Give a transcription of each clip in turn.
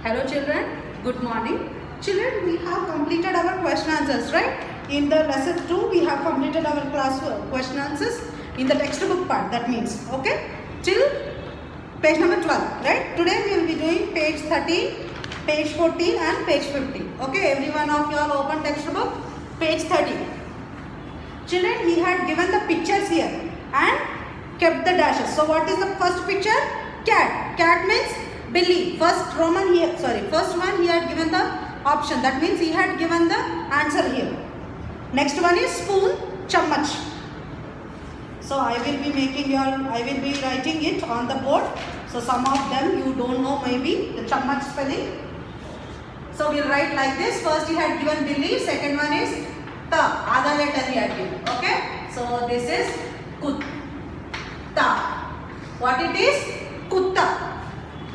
Hello children, good morning. Children, we have completed our question answers, right? In the lesson 2, we have completed our class question answers in the textbook part, that means, okay? Till page number 12, right? Today we will be doing page 13, page 14 and page 15. Okay, every one of you all open textbook, page 13. Children, he had given the pictures here and kept the dashes. So what is the first picture? Cat. Cat means Billy. First one he had given the option. That means he had given the answer here. Next one is spoon, chammach. So I will be writing it on the board. So some of them you don't know maybe the chammach spelling. So we'll write like this. First he had given Billy. Second one is ta. Other letter he had given. Okay. So this is kutta. What it is? Kutta.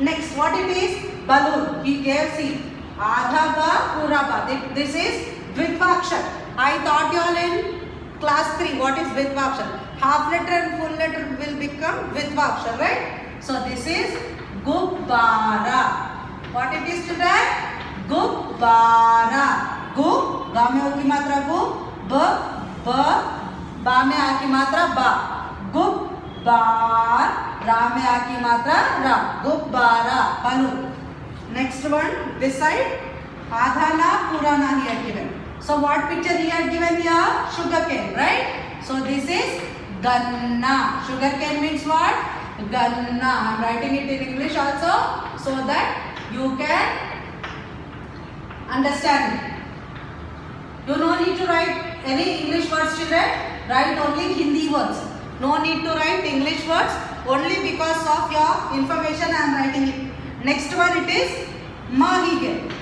Next, what it is? Balloon. He gave C. Adha ba, pura ba. This is Dvitvaksha. I taught you all in class 3 what is Dvitvaksha. Half letter and full letter will become Dvitvaksha, right? So this is Gubbara. What it is today? Gubbara. Gu, ga mein ho ki matra gu, ba mein a ki matra ba. Gubbar. Ra में आ की मात्रा रा. गुब्बारा, balloon. Next one, this side, आधा ना पूरा ना he had given. So what picture he had given here? Sugarcane, right? So this is ganna. Sugarcane means what? Ganna. I am writing it in English also so that you can understand. You no need to write any English words, children. Write only Hindi words. No need to write English words. Only because of your information I am writing it. Next one it is ma he gave.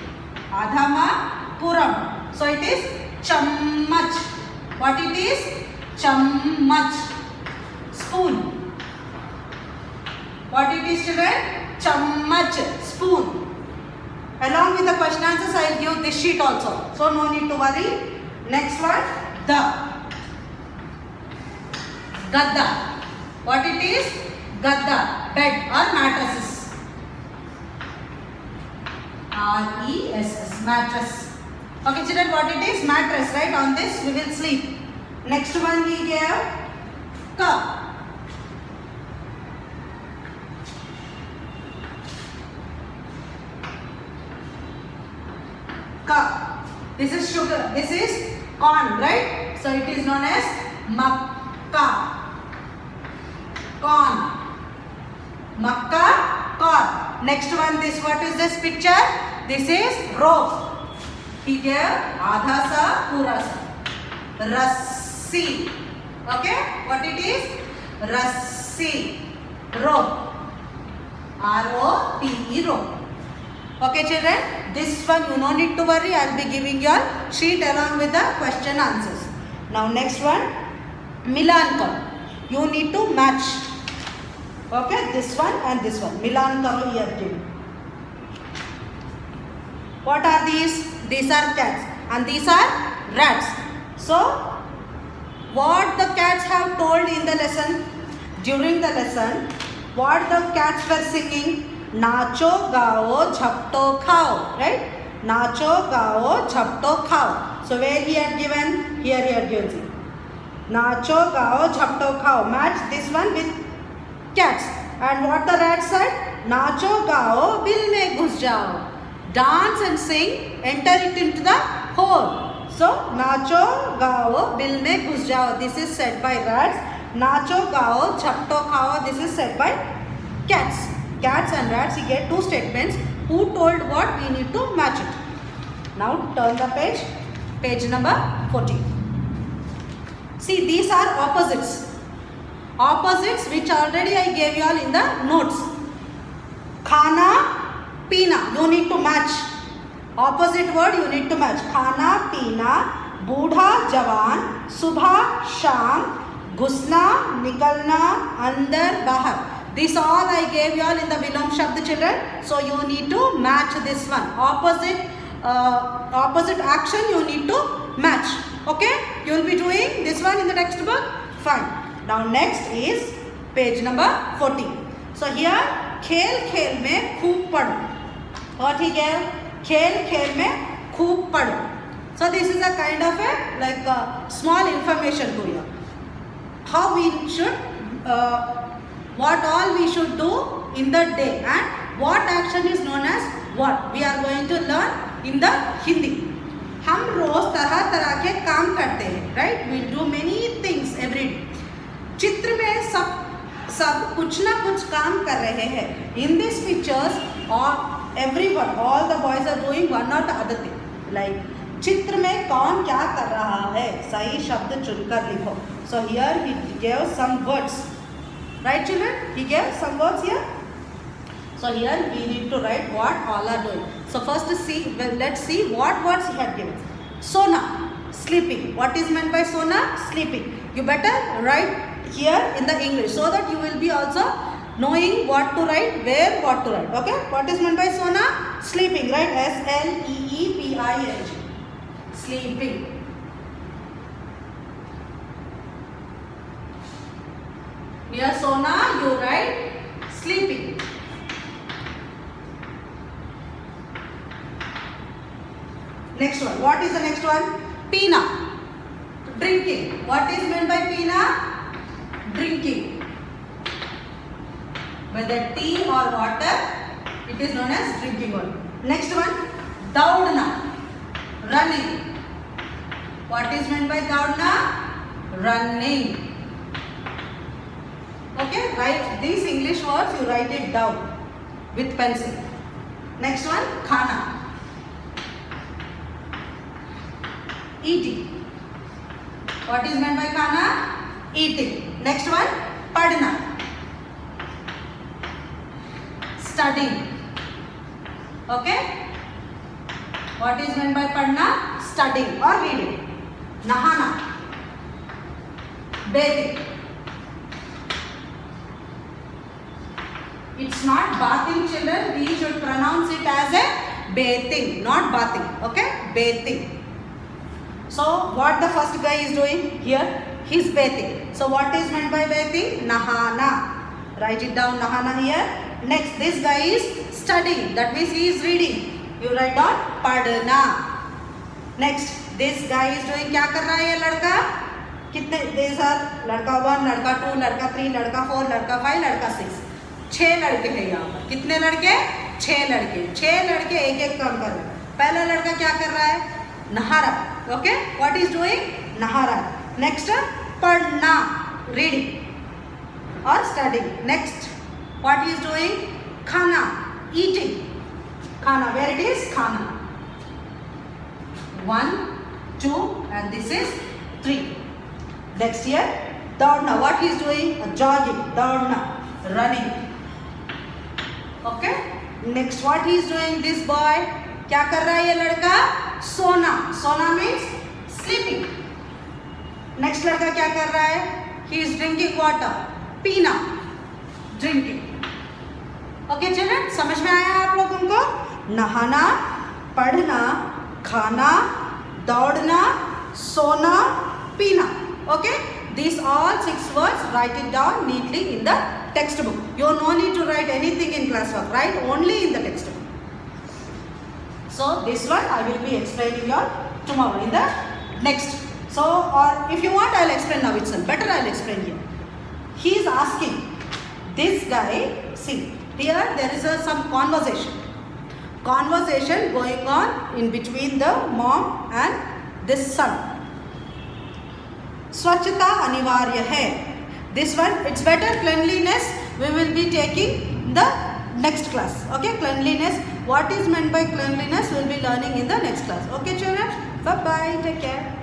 Adha ma puram. So it is chammach. What it is? Chammach. Spoon. What it is, children? Chammach. Spoon. Along with the question answers I will give this sheet also. So no need to worry. Next one, the gadda. What it is? Gadda, bed or mattresses. R-E-S-S, mattress. Okay children, what it is? Mattress, right? On this we will sleep. Next one we gave ka. Ka. This is sugar. This is corn, right? So it is known as makka. Corn. Makka, corn. Next one, this, what is this picture? This is rope. He gave adha sa, pura sa. Rassi. Okay, what it is? Rassi. Rope. R-O-P-E, rope. Okay children, this one you no need to worry. I will be giving your sheet along with the question answers. Now next one, Milan karo. You need to match. Okay, this one and this one. Milan karo here given. What are these? These are cats and these are rats. So, what the cats have told in the lesson? During the lesson, what the cats were singing? Nacho, gao, jhapto, khao. Right? Nacho, gao, jhapto, khao. So, where he had given? Here he had given. Nacho, gao, jhapto, khao. Match this one with cats. And what the rat said? Nacho, gao, bill mein ghus jao. Dance and sing, enter it into the hole. So, nacho, gao, bill mein ghus jao. This is said by rats. Nacho, gao, jhapto, khao. This is said by cats. Cats and rats, he get two statements. Who told what? We need to match it. Now, turn the page. Page number 14. See, these are opposites. Opposites which already I gave you all in the notes. Khana, pina. You need to match. Opposite word you need to match. Khana, pina, budha, jawan, subha, sham, ghusna, nikalna, andar, bahar. This all I gave you all in the Vilom Shabd, children. So you need to match this one. Opposite action you need to match. Okay? You will be doing this one in the textbook. Fine. Now next is page number 14. So here खेल खेल में खूब पढ़ो. What he gave? खेल खेल में खूब पढ़ो. So this is a kind of a like a small information to you. How we should, what all we should do in the day and what action is known as what. We are going to learn in the Hindi. हम रोज तरह तरह के काम करते हैं, right? We do many things every day. चित्र में सब कुछ ना कुछ काम कर रहे हैं. In these pictures, everyone, all the boys are doing one or the other thing. Like चित्र में कौन क्या कर रहा है, सही शब्द चुनकर लिखो. So here he gave some words, right children? He gave some words here. So here we need to write what all are doing. So first let's see what words he had given. Sona, sleeping. What is meant by Sona? Sleeping. You better write here in the English so that you will be also knowing what to write, where what to write. Okay? What is meant by Sona? Sleeping, right? S-L-E-E-P-I-N-G. Sleeping. Here Sona, you write sleeping. Next one. What is the next one? Peena. Drinking. What is meant by peena? Drinking. Whether tea or water, it is known as drinking water. Next one. Daudna. Running. What is meant by daudna? Running. Okay, write these English words, you write it down with pencil. Next one, khana. Eating. What is meant by khana? Eating. Next one, padna. Studying. Okay? What is meant by padna? Studying or reading. Nahana. Bathing. It's not bathing, children. We should pronounce it as a bathing, not bathing. Okay? Bathing. So, what the first guy is doing here? He's bathing. So, what is meant by bathing? Nahana. Write it down, Nahana here. Next, this guy is studying. That means he is reading. You write down Padna. Next, this guy is doing क्या कर रहा है ये लड़का? कितने? These are लड़का 1, लड़का 2, लड़का 3, लड़का 4, लड़का 5, लड़का 6. 6 लड़के हैं यहाँ पर. कितने लड़के? 6 लड़के. 6 लड़के एक एक काम कर रहे हैं. पहला लड़का क्या कर रहा है? नहा रहा. Okay? What is doing? नहा रहा. Next, पढ़ना, reading or studying. Next, what he is doing? खाना, eating. खाना, where it is? खाना. 1, 2 and this is 3. Next here, दौड़ना. What he is doing? Jogging, दौड़ना, running. Okay? Next, what he is doing? This boy, क्या कर रहा है ये लड़का? सोना. सोना means sleeping. Next लड़का क्या कर रहा है? He is drinking water. पीना, drinking. Okay children, समझ में आया आप लोगों को? नहाना, पढ़ना, खाना, दौड़ना, सोना, पीना. Okay? These all 6 words, write it down neatly in the textbook. You no need to write anything in classwork, right? Only in the textbook. So this one I will be explaining you tomorrow in the next. So, or if you want, I'll explain now itself. Better I'll explain here. He is asking this guy. See, here there is some conversation. Conversation going on in between the mom and this son. स्वच्छता अनिवार्य है. This one, it's better cleanliness. We will be taking the next class. Okay, cleanliness. What is meant by cleanliness? We'll be learning in the next class. Okay, children. Bye bye. Take care.